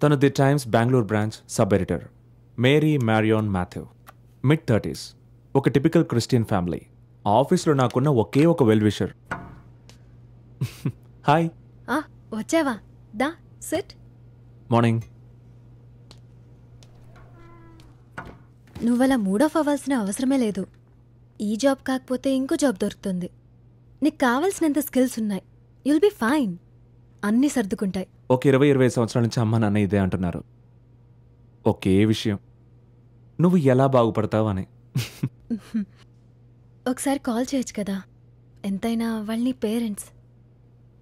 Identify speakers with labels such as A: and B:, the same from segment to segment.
A: తను the Times Bengaluru branch sub editor. Mary Marion Matthew, mid-30s, ఒక typical Christian family. ఆఫీస్లో నాకున్న ఒకే ఒక వెల్ విషర్. హాయ్.
B: వచ్చావా? దా సిట్.
A: మార్నింగ్.
B: నువ్వలా మూడ్ ఆఫ్ అవ్వాల్సిన అవసరమే లేదు. ఈ జాబ్ కాకపోతే ఇంకో జాబ్ దొరుకుతుంది. నీకు కావాల్సినంత స్కిల్స్ ఉన్నాయి. You'll be fine. అన్నీ సర్దుకుంటాయి.
A: ఒక 20-25 సంవత్సరాల నుంచి అమ్మ నాన్న ఇదే అంటున్నారు. ఒకే విషయం, నువ్వు ఎలా బాగుపడతావని.
B: ఒకసారి కాల్ చేయొచ్చు కదా, ఎంతైనా వాళ్ళని పేరెంట్స్.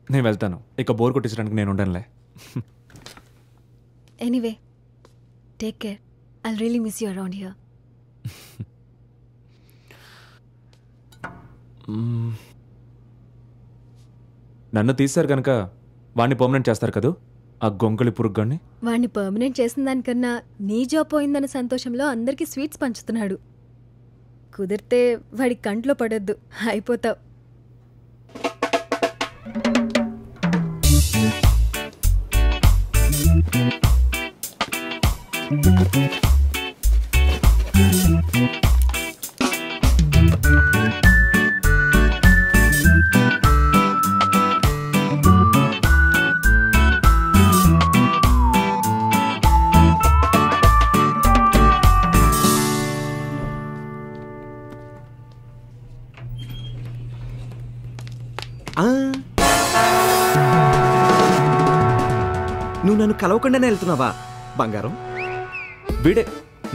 A: నేను వెళ్తాను, ఇక బోర్ కొట్టించడానికి నేను ఉండనులే.
B: Anyway, take care. I'll really miss you around here.
A: నన్ను తీశారు కనుక వాడిని పర్మనెంట్ చేస్తారు కదూ, ఆ గొంగళి పురుగ్గాన్ని.
B: వాడిని పర్మనెంట్ చేసిన దానికన్నా నీ జాబ్ పోయిందన్న సంతోషంలో అందరికీ స్వీట్స్ పంచుతున్నాడు. కుదిరితే వాడి కంట్లో పడొద్దు, అయిపోతావు.
C: నువ్వు నన్ను కలవకుండానే వెళ్తున్నావా బంగారం?
A: వీడే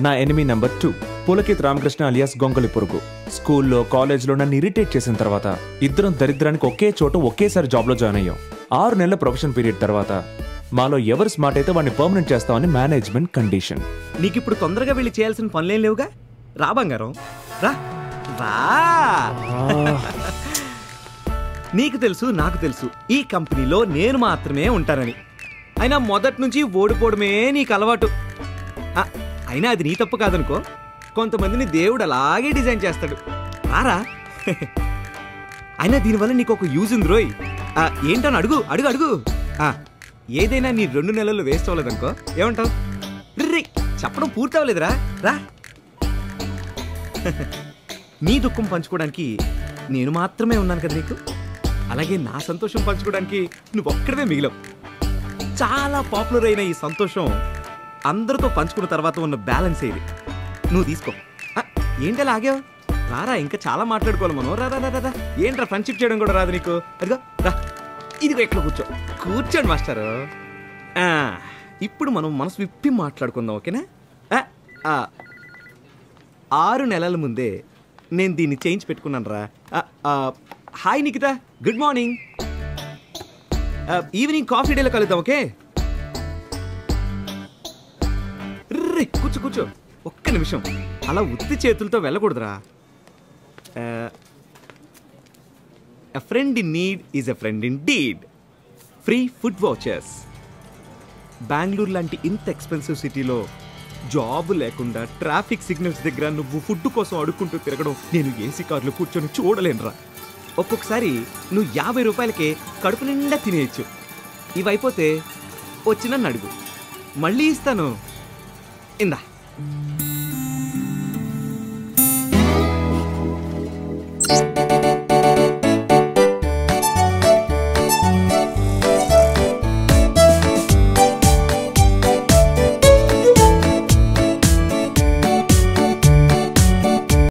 A: నా enemy number 2, Pulkit Ramakrishna alias గొంగళి పురుగు. స్కూల్లో కాలేజ్లో నన్ను ఇరిటేట్ చేసిన తర్వాత ఇద్దరం దరిద్రానికి ఒకే చోట ఒకేసారి జాబ్లో జాయిన్ అయ్యాం. 6 నెలల ప్రొఫెషన్ పీరియడ్ తర్వాత మాలో ఎవరు స్మార్ట్ అయితే వాడిని పర్మనెంట్ చేస్తామని మేనేజ్మెంట్ కండిషన్.
C: నీకు ఇప్పుడు తొందరగా వెళ్ళి చేయాల్సిన పనులేం లేవుగా. రా బంగారం, రా రా. నీకు తెలుసు, నాకు తెలుసు, ఈ కంపెనీలో నేను మాత్రమే ఉంటానని. అయినా మొదటి నుంచి ఓడిపోవడమే నీకు అలవాటు. అయినా అది నీ తప్పు కాదనుకో. కొంతమందిని దేవుడు అలాగే డిజైన్ చేస్తాడు. రారా. అయినా దీనివల్ల నీకు ఒక యూజ్ ఉంది రోయ్. ఏంటని అడుగు అడుగు అడుగు. ఏదైనా నీ 2 నెలలు వేస్ట్ అవ్వలేదనుకో, ఏమంటావు? రీ చెప్పడం పూర్తి అవ్వలేదురా. రా. నీ దుఃఖం పంచుకోవడానికి నేను మాత్రమే ఉన్నాను కదా నీకు. అలాగే నా సంతోషం పంచుకోవడానికి నువ్వు ఒక్కడవే మిగిలావు. చాలా పాపులర్ అయిన ఈ సంతోషం అందరితో పంచుకున్న తర్వాత ఉన్న బ్యాలెన్స్ ఇది. నువ్వు తీసుకో. ఏంటలా ఆగావు? రారా, ఇంకా చాలా మాట్లాడుకోవాలి మనం. రా రా రా. ఏంట్రా ఫ్రెండ్షిప్ చేయడం కూడా రాదు నీకు? అదిగో రా, ఇదిగో ఎక్కడ కూర్చో. కూర్చోండి మాస్టారు. ఇప్పుడు మనం మనసు విప్పి మాట్లాడుకుందాం, ఓకేనా? 6 నెలల ముందే నేను దీన్ని చేంజ్ పెట్టుకున్నాను రా. Hi Nikhita, good morning. Evening coffee డేలో కలుద్దాం, ఓకే? రే కూర్చో కూర్చో. ఒక్క నిమిషం, అలా ఉత్తి చేతులతో వెళ్ళకూడదురా. A friend in need is a friend indeed. Free food vouchers. Bengaluru లాంటి ఇంత ఎక్స్పెన్సివ్ సిటీలో జాబ్ లేకుండా ట్రాఫిక్ సిగ్నల్స్ దగ్గర నువ్వు ఫుడ్ కోసం అడుక్కుంటూ తిరగడం నేను ఏసీ కార్లో కూర్చొని చూడలేనురా. ఒక్కొక్కసారి నువ్వు 50 రూపాయలకే కడుపు నిండా తినేయచ్చు. ఇవైపోతే వచ్చిన అడుగు, మళ్ళీ ఇస్తాను. ఇందా.